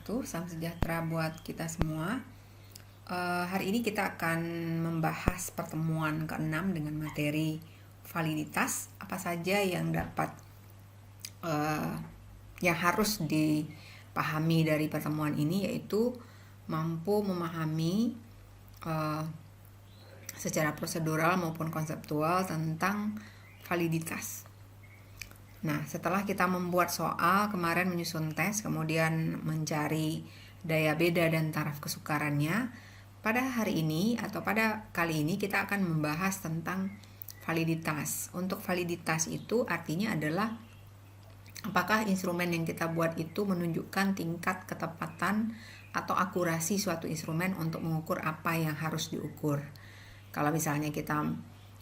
wabarakatuh. Salam sejahtera buat kita semua. Hari ini kita akan membahas pertemuan ke-6 dengan materi validitas. Apa saja yang yang harus dipahami dari pertemuan ini, yaitu mampu memahami secara prosedural maupun konseptual tentang validitas. Nah, setelah kita membuat soal, kemarin menyusun tes, kemudian mencari daya beda dan taraf kesukarannya, pada hari ini atau pada kali ini kita akan membahas tentang validitas. Untuk validitas itu artinya adalah apakah instrumen yang kita buat itu menunjukkan tingkat ketepatan atau akurasi suatu instrumen untuk mengukur apa yang harus diukur. Kalau misalnya kita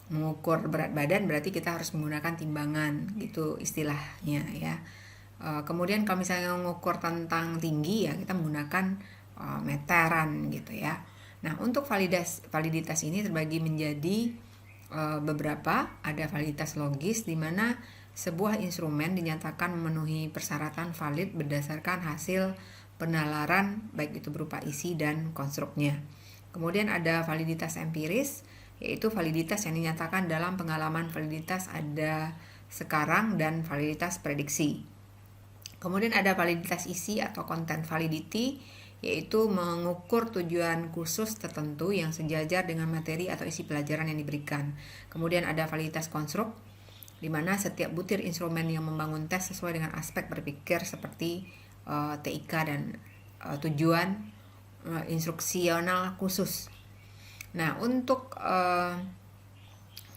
mengukur berat badan, berarti kita harus menggunakan timbangan, gitu istilahnya ya. Kemudian kalau misalnya mengukur tentang tinggi, ya kita menggunakan meteran gitu ya. Nah, untuk validitas ini terbagi menjadi beberapa. Ada validitas logis, di mana sebuah instrumen dinyatakan memenuhi persyaratan valid berdasarkan hasil penalaran, baik itu berupa isi dan konstruknya. Kemudian ada validitas empiris, yaitu validitas yang dinyatakan dalam pengalaman validitas ada sekarang dan validitas prediksi. Kemudian ada validitas isi atau content validity, yaitu mengukur tujuan khusus tertentu yang sejajar dengan materi atau isi pelajaran yang diberikan. Kemudian ada validitas konstruk, di mana setiap butir instrumen yang membangun tes sesuai dengan aspek berpikir seperti TIK dan tujuan instruksional khusus. Nah, untuk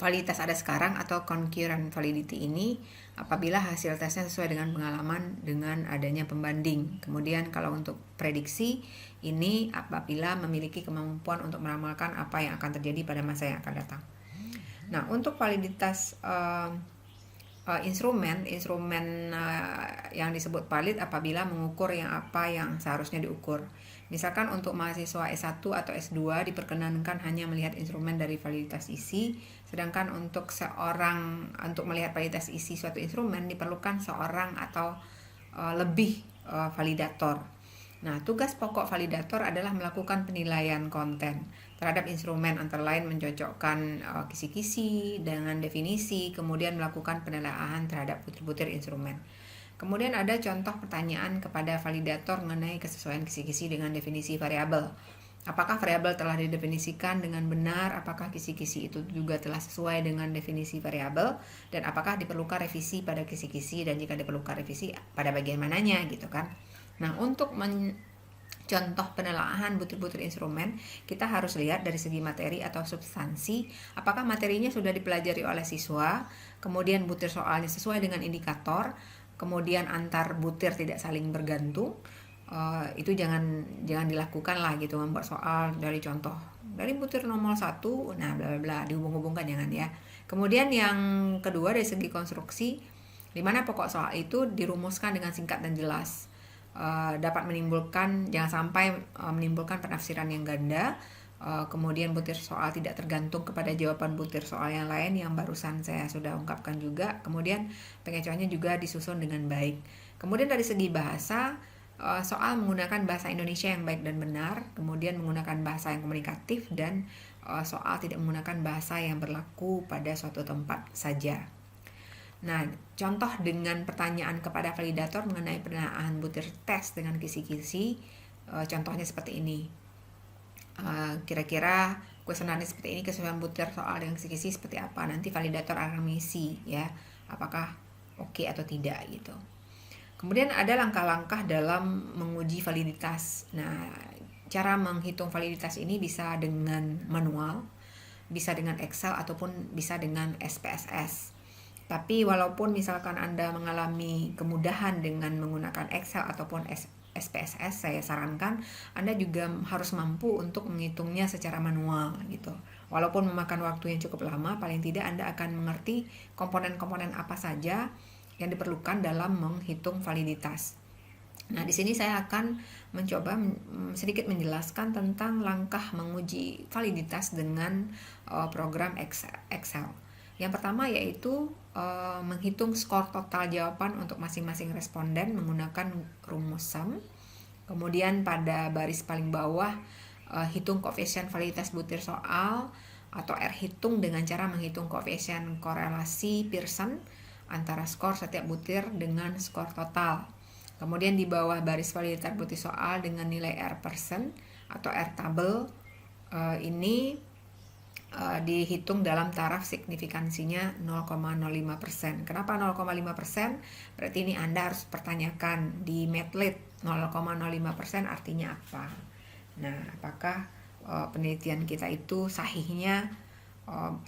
validitas ada sekarang atau concurrent validity ini apabila hasil tesnya sesuai dengan pengalaman dengan adanya pembanding. Kemudian kalau untuk prediksi ini apabila memiliki kemampuan untuk meramalkan apa yang akan terjadi pada masa yang akan datang. Nah, untuk validitas instrumen yang disebut valid apabila mengukur apa yang seharusnya diukur. Misalkan untuk mahasiswa S1 atau S2 diperkenankan hanya melihat instrumen dari validitas isi, sedangkan untuk melihat validitas isi suatu instrumen diperlukan seorang atau lebih validator. Nah, tugas pokok validator adalah melakukan penilaian konten terhadap instrumen, antara lain mencocokkan kisi-kisi dengan definisi, kemudian melakukan penelaahan terhadap butir-butir instrumen. Kemudian ada contoh pertanyaan kepada validator mengenai kesesuaian kisi-kisi dengan definisi variabel. Apakah variabel telah didefinisikan dengan benar? Apakah kisi-kisi itu juga telah sesuai dengan definisi variabel? Dan apakah diperlukan revisi pada kisi-kisi, dan jika diperlukan revisi pada bagian mananya gitu kan? Nah, untuk contoh penelaahan butir-butir instrumen, kita harus lihat dari segi materi atau substansi, apakah materinya sudah dipelajari oleh siswa, kemudian butir soalnya sesuai dengan indikator, kemudian antar butir tidak saling bergantung. Itu jangan dilakukan lah gitu, membuat soal dari contoh dari butir nomor 1, nah bla bla bla, dihubung-hubungkan, jangan ya. Kemudian yang kedua dari segi konstruksi, di mana pokok soal itu dirumuskan dengan singkat dan jelas. Dapat jangan sampai menimbulkan penafsiran yang ganda. Kemudian butir soal tidak tergantung kepada jawaban butir soal yang lain yang barusan saya sudah ungkapkan juga. Kemudian pengecualiannya juga disusun dengan baik. Kemudian dari segi bahasa, soal menggunakan bahasa Indonesia yang baik dan benar, kemudian menggunakan bahasa yang komunikatif, dan soal tidak menggunakan bahasa yang berlaku pada suatu tempat saja. Nah, contoh dengan pertanyaan kepada validator mengenai penelaahan butir tes dengan kisi-kisi, contohnya seperti ini. Kira-kira kuesionernya seperti ini, kesesuaian butir soal dengan kisi-kisi seperti apa, nanti validator akan mengisi ya, apakah oke atau tidak gitu. Kemudian ada langkah-langkah dalam menguji validitas. Nah, cara menghitung validitas ini bisa dengan manual, bisa dengan Excel, ataupun bisa dengan SPSS. Tapi walaupun misalkan Anda mengalami kemudahan dengan menggunakan Excel ataupun SPSS, saya sarankan Anda juga harus mampu untuk menghitungnya secara manual gitu. Walaupun memakan waktu yang cukup lama, paling tidak Anda akan mengerti komponen-komponen apa saja yang diperlukan dalam menghitung validitas. Nah, di sini saya akan mencoba sedikit menjelaskan tentang langkah menguji validitas dengan program Excel. Yang pertama yaitu menghitung skor total jawaban untuk masing-masing responden menggunakan rumus SUM. Kemudian pada baris paling bawah, hitung koefisien validitas butir soal atau R hitung dengan cara menghitung koefisien korelasi Pearson antara skor setiap butir dengan skor total. Kemudian di bawah baris validitas butir soal dengan nilai R persen atau R tabel, ini dihitung dalam taraf signifikansinya 0,05%. Kenapa 0,5%? Berarti ini Anda harus pertanyakan di Medlit 0,05% artinya apa. Nah, apakah penelitian kita itu sahihnya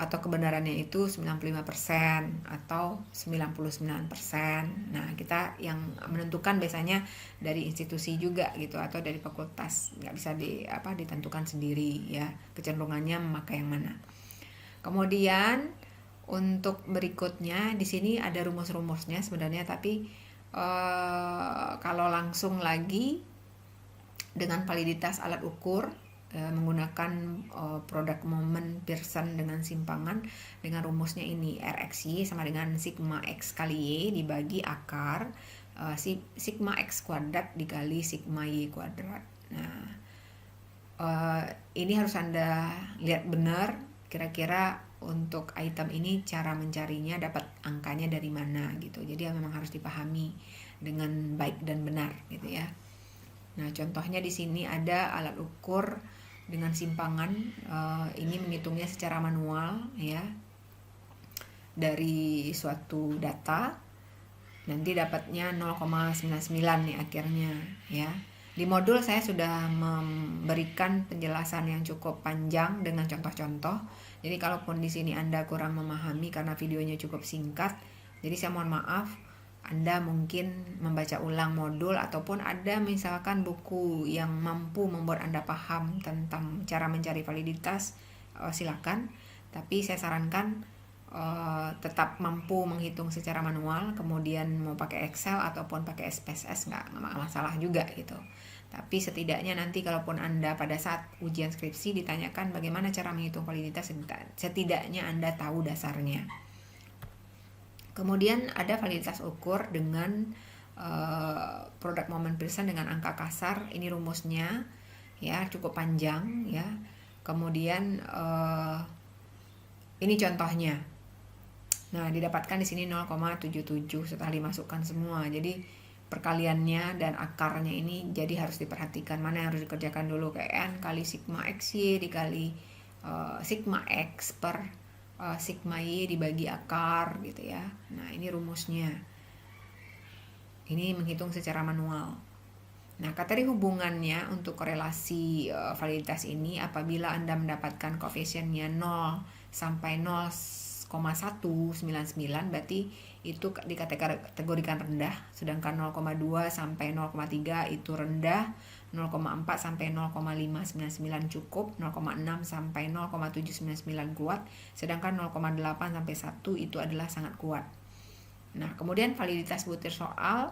atau kebenarannya itu 95% atau 99%. Nah, kita yang menentukan biasanya dari institusi juga gitu atau dari fakultas. Nggak bisa ditentukan sendiri ya, kecenderungannya memakai yang mana. Kemudian untuk berikutnya di sini ada rumus-rumusnya sebenarnya, tapi kalau langsung lagi dengan validitas alat ukur menggunakan produk moment Pearson dengan simpangan dengan rumusnya ini RXY sama dengan sigma X kali Y dibagi akar sigma X kuadrat dikali sigma Y kuadrat. Nah, ini harus Anda lihat benar kira-kira untuk item ini cara mencarinya dapat angkanya dari mana gitu. Jadi memang harus dipahami dengan baik dan benar gitu ya. Nah, contohnya di sini ada alat ukur dengan simpangan, ini menghitungnya secara manual ya dari suatu data, nanti dapatnya 0,99 nih akhirnya ya. Di modul saya sudah memberikan penjelasan yang cukup panjang dengan contoh-contoh. Jadi kalaupun di sini Anda kurang memahami karena videonya cukup singkat, jadi saya mohon maaf. Anda mungkin membaca ulang modul ataupun ada misalkan buku yang mampu membuat Anda paham tentang cara mencari validitas, silakan. Tapi saya sarankan tetap mampu menghitung secara manual, kemudian mau pakai Excel ataupun pakai SPSS nggak masalah juga gitu. Tapi setidaknya nanti kalaupun Anda pada saat ujian skripsi ditanyakan bagaimana cara menghitung validitas, setidaknya Anda tahu dasarnya. Kemudian ada validitas ukur dengan produk moment Pearson dengan angka kasar. Ini rumusnya ya cukup panjang ya. Kemudian ini contohnya. Nah, didapatkan di sini 0,77 setelah dimasukkan semua. Jadi perkaliannya dan akarnya ini jadi harus diperhatikan mana yang harus dikerjakan dulu, kayak N kali sigma XY dikali sigma X per sigma Y dibagi akar gitu ya. Nah, ini rumusnya. Ini menghitung secara manual. Nah, kategori hubungannya untuk korelasi validitas ini apabila Anda mendapatkan koefisiennya 0 sampai 0,199 berarti itu dikategorikan rendah, sedangkan 0,2 sampai 0,3 itu rendah, 0,4 sampai 0,599 cukup, 0,6 sampai 0,799 kuat, sedangkan 0,8 sampai 1 itu adalah sangat kuat. Nah, kemudian validitas butir soal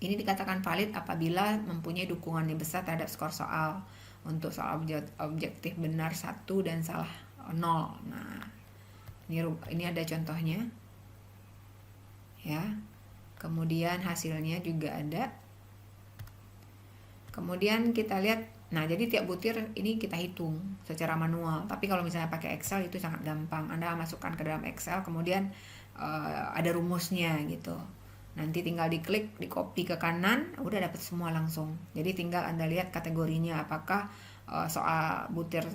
ini dikatakan valid apabila mempunyai dukungan yang besar terhadap skor soal. Untuk soal objektif benar 1 dan salah 0. Nah, ini ada contohnya. Ya. Kemudian hasilnya juga ada. Kemudian kita lihat, nah jadi tiap butir ini kita hitung secara manual. Tapi kalau misalnya pakai Excel itu sangat gampang. Anda masukkan ke dalam Excel, kemudian ada rumusnya gitu. Nanti tinggal diklik, di-copy ke kanan, udah dapat semua langsung. Jadi tinggal Anda lihat kategorinya apakah soal butir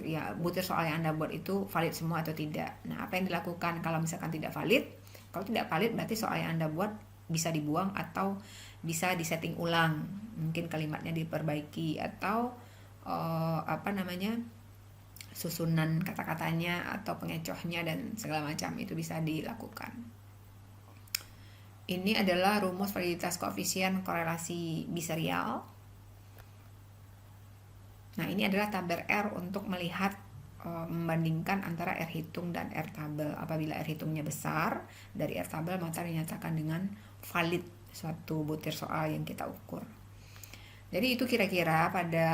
soal yang Anda buat itu valid semua atau tidak. Nah, apa yang dilakukan kalau misalkan tidak valid? Kalau tidak valid berarti soal yang Anda buat bisa dibuang atau bisa disetting ulang. Mungkin kalimatnya diperbaiki atau susunan kata-katanya atau pengecohnya dan segala macam itu bisa dilakukan. Ini adalah rumus validitas koefisien korelasi biserial. Nah, ini adalah tabel R untuk melihat membandingkan antara R hitung dan R tabel. Apabila R hitungnya besar dari R tabel, maka dinyatakan dengan valid suatu butir soal yang kita ukur. Jadi itu kira-kira pada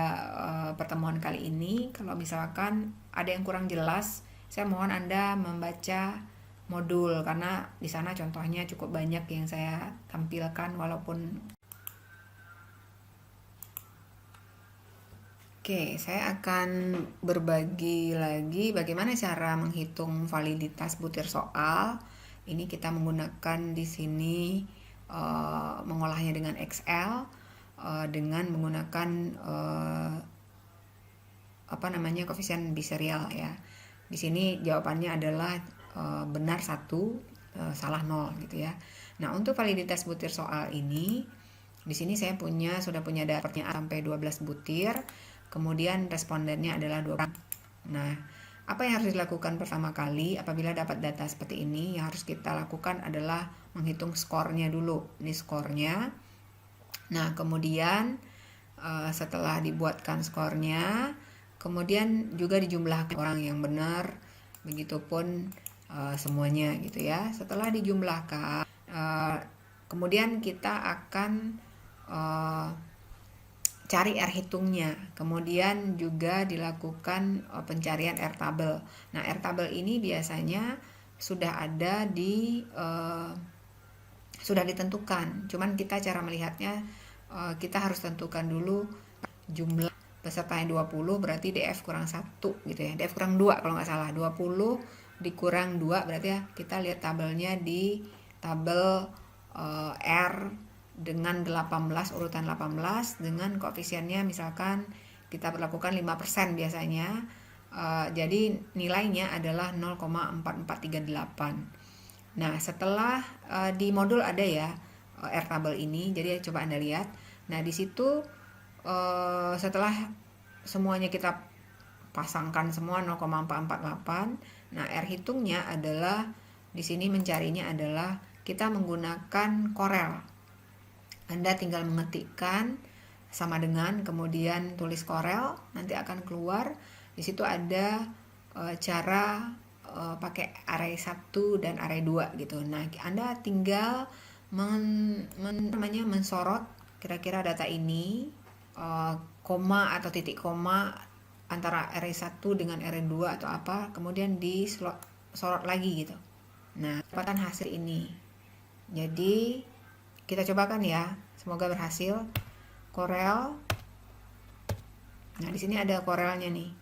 pertemuan kali ini. Kalau misalkan ada yang kurang jelas, saya mohon Anda membaca modul karena di sana contohnya cukup banyak yang saya tampilkan walaupun Oke, saya akan berbagi lagi bagaimana cara menghitung validitas butir soal. Ini kita menggunakan di sini mengolahnya dengan Excel dengan menggunakan koefisien biserial ya. Di sini jawabannya adalah benar 1, salah 0 gitu ya. Nah, untuk validitas butir soal ini di sini saya sudah punya datanya sampai 12 butir. Kemudian respondennya adalah 2 orang. Nah, apa yang harus dilakukan pertama kali apabila dapat data seperti ini? Yang harus kita lakukan adalah menghitung skornya dulu. Ini skornya. Nah, kemudian setelah dibuatkan skornya, kemudian juga dijumlahkan orang yang benar, begitupun semuanya gitu ya. Setelah dijumlahkan, kemudian kita akan cari R hitungnya, kemudian juga dilakukan pencarian R tabel. Nah, R tabel ini biasanya sudah ada sudah ditentukan. Cuman kita cara melihatnya kita harus tentukan dulu jumlah pesertanya 20, berarti DF kurang 1 gitu ya. DF kurang 2 kalau nggak salah. 20 dikurang 2 berarti ya kita lihat tabelnya di tabel R dengan 18, urutan 18 dengan koefisiennya misalkan kita berlakukan 5% biasanya, jadi nilainya adalah 0,4438. Nah, setelah di modul ada ya R tabel ini, jadi coba Anda lihat. Nah, di situ setelah semuanya kita pasangkan semua 0,448, nah R hitungnya adalah di sini mencarinya adalah kita menggunakan Corel. Anda tinggal mengetikkan sama dengan, kemudian tulis Corel, nanti akan keluar. Di situ ada cara pakai array 1 dan array 2 gitu. Nah, Anda tinggal mensorot kira-kira data ini, koma atau titik koma antara array 1 dengan array 2 atau apa, kemudian disorot lagi gitu. Nah, dapatkan hasil ini. Jadi kita cobakan ya, semoga berhasil. Corel. Nah, di sini ada Corelnya nih.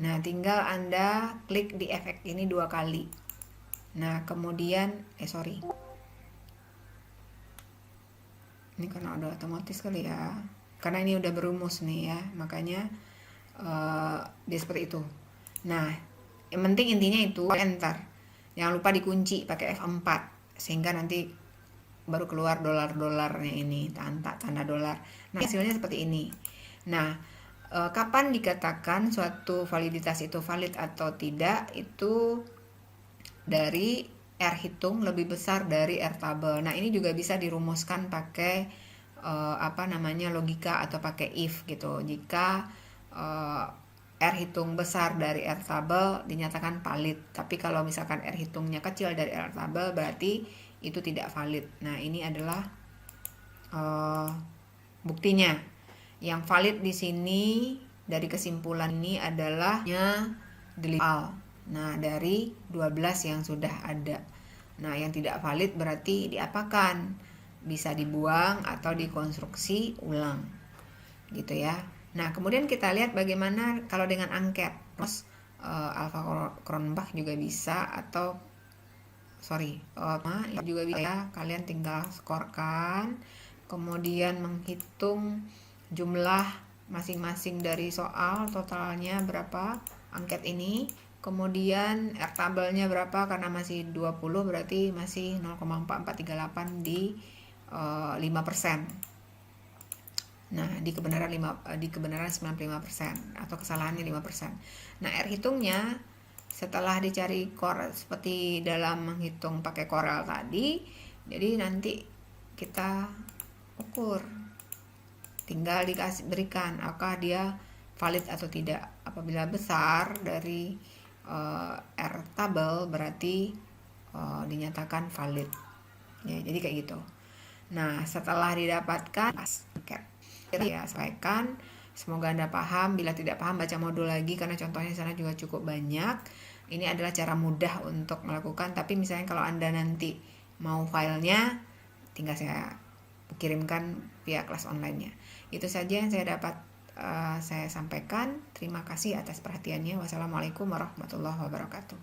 Nah, tinggal Anda klik di efek ini 2 kali. Nah, kemudian ini karena udah otomatis kali ya. Karena ini udah berumus nih ya, makanya dia seperti itu. Nah, yang penting intinya itu enter. Jangan lupa dikunci pakai F4 sehingga nanti baru keluar dolar-dolarnya ini, tanda dolar. Nah, hasilnya seperti ini. Nah, kapan dikatakan suatu validitas itu valid atau tidak, itu dari R hitung lebih besar dari R tabel. Nah, ini juga bisa dirumuskan pakai logika atau pakai if gitu. Jika R hitung besar dari R tabel dinyatakan valid. Tapi kalau misalkan R hitungnya kecil dari R tabel berarti itu tidak valid. Nah, ini adalah buktinya. Yang valid di sini dari kesimpulan ini adalah delete. Nah, dari 12 yang sudah ada. Nah, yang tidak valid berarti diapakan? Bisa dibuang atau dikonstruksi ulang. Gitu ya. Nah, kemudian kita lihat bagaimana kalau dengan angket. Terus Alpha Cronbach juga bisa, atau juga bisa ya. Kalian tinggal skorkan, kemudian menghitung jumlah masing-masing dari soal, totalnya berapa angket ini, kemudian R tabelnya berapa, karena masih 20 berarti masih 0,4438 di 5%. Nah, di kebenaran 95% atau kesalahannya 5%. Nah, R hitungnya setelah dicari seperti dalam menghitung pakai Corel tadi, jadi nanti kita ukur, tinggal berikan apakah dia valid atau tidak. Apabila besar dari R tabel berarti dinyatakan valid ya, jadi kayak gitu. Nah, setelah didapatkan ya selesaikan. Semoga Anda paham. Bila tidak paham, baca modul lagi karena contohnya di sana juga cukup banyak. Ini adalah cara mudah untuk melakukan, tapi misalnya kalau Anda nanti mau filenya, tinggal saya kirimkan via kelas online-nya. Itu saja yang saya dapat saya sampaikan. Terima kasih atas perhatiannya. Wassalamualaikum warahmatullahi wabarakatuh.